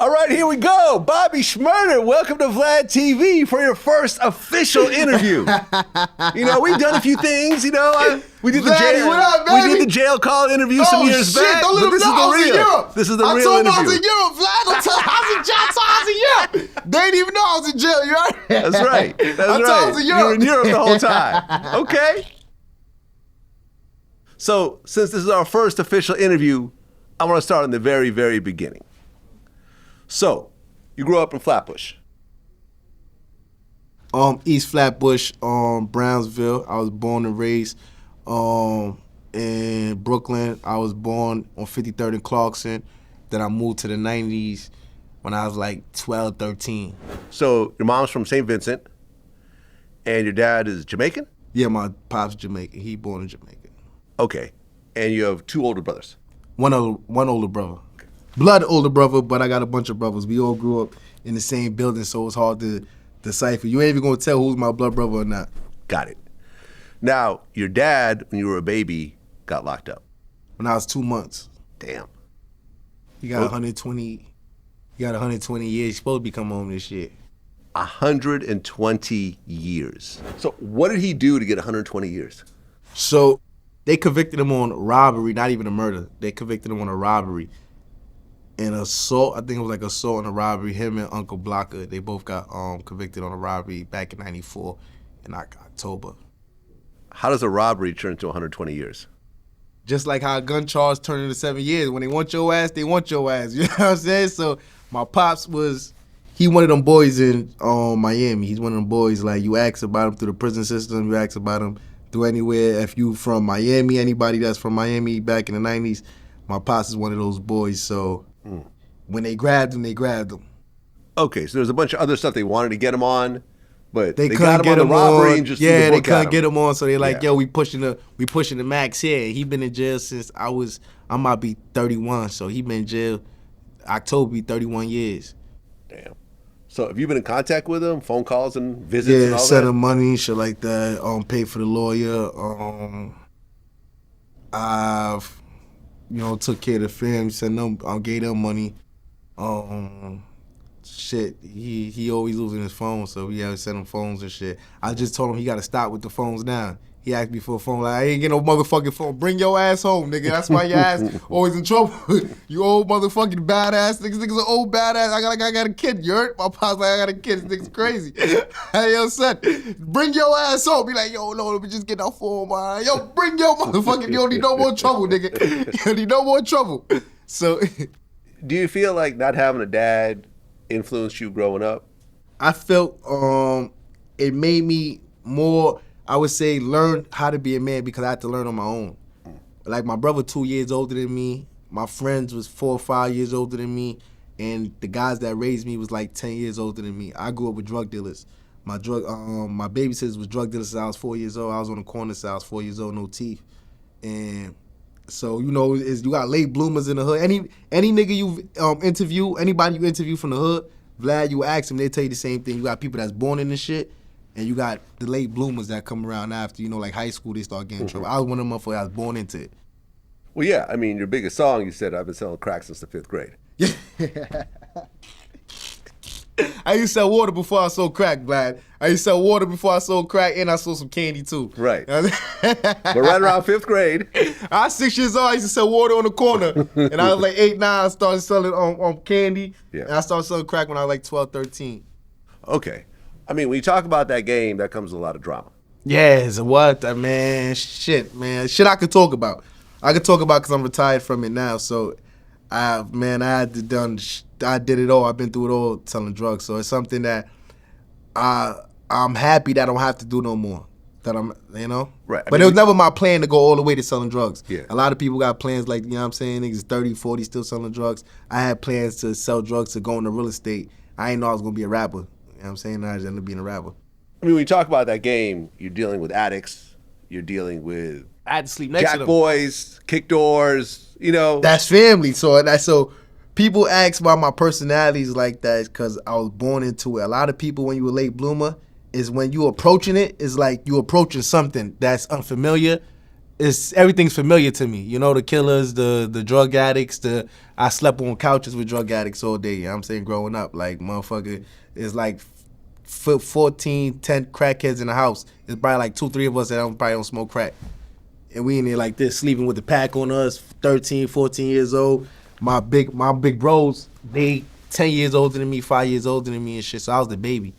All right, here we go. Bobby Shmurda, welcome to Vlad TV for your first official interview. You know, we've done a few things. You know, we did the jail. What up, baby? We did the jail call interview some years back. Don't let But this them is know the I was in real. Europe. This is the I real told them interview. I was in Europe, Vlad. I was in jail. I told I was in Europe. They didn't even know I was in jail. You right? That's right. That's I told I was in right. You were in Europe. Europe the whole time. Okay. So, since this is our first official interview, I want to start in the very, very beginning. So, you grew up in Flatbush. East Flatbush, Brownsville. I was born and raised in Brooklyn. I was born on 53rd and Clarkson. Then I moved to the 90s when I was like 12, 13. So, your mom's from St. Vincent, and your dad is Jamaican? Yeah, my pop's Jamaican. He born in Jamaica. Okay. And you have two older brothers? One older brother. Blood older brother, but I got a bunch of brothers. We all grew up in the same building, so it's hard to decipher. You ain't even gonna tell who's my blood brother or not. Got it. Now, your dad, when you were a baby, got locked up. When I was 2 months. Damn. He got 120. He got 120 years. He's supposed to be coming home this year. 120 years. So what did he do to get 120 years? So they convicted him on robbery, not even a murder. They convicted him on a robbery. And assault, I think it was like assault and a robbery. Him and Uncle Blocker, they both got convicted on a robbery back in '94 in October. How does a robbery turn into 120 years? Just like how a gun charge turned into 7 years. When they want your ass, they want your ass. You know what I'm saying? So my pops he one of them boys in Miami. He's one of them boys, like, you ask about him through the prison system, you ask about him through anywhere. If you from Miami, anybody that's from Miami back in the 90s, my pops is one of those boys. So when they grabbed him, they grabbed him. Okay, so there's a bunch of other stuff they wanted to get him on, but They got couldn't him get on the him robbery on. and just Yeah, threw the they book at couldn't him. get him on, so they like, Yeah. yo, we pushing the max here. He been in jail since I might be 31, so he been in jail. October be 31 years. Damn. So have you been in contact with him, phone calls and visits and Yeah, all send that? him money, shit like that. Pay for the lawyer. I've, took care of the family, sent them, gave them money. Shit, he always losing his phone, so we had to send him phones and shit. I just told him he got to stop with the phones now. He asked me for a phone, like, I ain't get no motherfucking phone. Bring your ass home, nigga. That's why your ass always in trouble. You old motherfucking badass. Niggas are old badass. I got a kid, you heard? My pop's like, I got a kid. This nigga's crazy. Hey, yo, son, bring your ass home. Be like, yo, no, let me just get that phone, man. Yo, bring your motherfucking, you don't need no more trouble, nigga. You don't need no more trouble. So, Do you feel like not having a dad influenced you growing up? I felt it made me more, I would say, learn how to be a man because I had to learn on my own. Like, my brother 2 years older than me. My friends was 4 or 5 years older than me. And the guys that raised me was like 10 years older than me. I grew up with drug dealers. My babysitters was drug dealers since I was 4 years old. I was on the corner since I was 4 years old, no teeth. And so, you got late bloomers in the hood. Any nigga you interview, anybody you interview from the hood, Vlad, you ask them, they tell you the same thing. You got people that's born in this shit, and you got the late bloomers that come around after, like high school, they start getting in trouble. I was one of them motherfuckers that was born into it. Well, yeah, I mean, your biggest song, you said, I've been selling crack since the 5th grade. I used to sell water before I sold crack, Vlad. I used to sell water before I sold crack, and I sold some candy, too. Right. But right around 5th grade. I was 6 years old. I used to sell water on the corner. And I was like 8, 9. I started selling candy. Yeah. And I started selling crack when I was like 12, 13. Okay. I mean, when you talk about that game, that comes with a lot of drama. Yes, what? Man, shit, man. Shit I could talk about. I could talk about because I'm retired from it now. So, I did it all. I've been through it all selling drugs. So, it's something that I'm happy that I don't have to do no more. That I'm, Right. But it was never my plan to go all the way to selling drugs. Yeah. A lot of people got plans like, you know what I'm saying, niggas 30, 40 still selling drugs. I had plans to sell drugs, to go into real estate. I didn't know I was going to be a rapper. You know what I'm saying? I just ended up being a rapper. I mean, when you talk about that game, you're dealing with addicts. You're dealing with I had to sleep next to jack them. boys, kick doors, That's family. So people ask why my personality is like that because I was born into it. A lot of people, when you a late bloomer, is when you approaching it, is like you approaching something that's unfamiliar. everything's familiar to me. You know, the killers, the drug addicts, I slept on couches with drug addicts all day. You know what I'm saying, growing up, like motherfucker, it's like 14, 10 crackheads in the house. It's probably like 2, 3 of us that probably don't smoke crack. And we in there like this, sleeping with the pack on us, 13, 14 years old. My big bros, they 10 years older than me, 5 years older than me and shit. So I was the baby.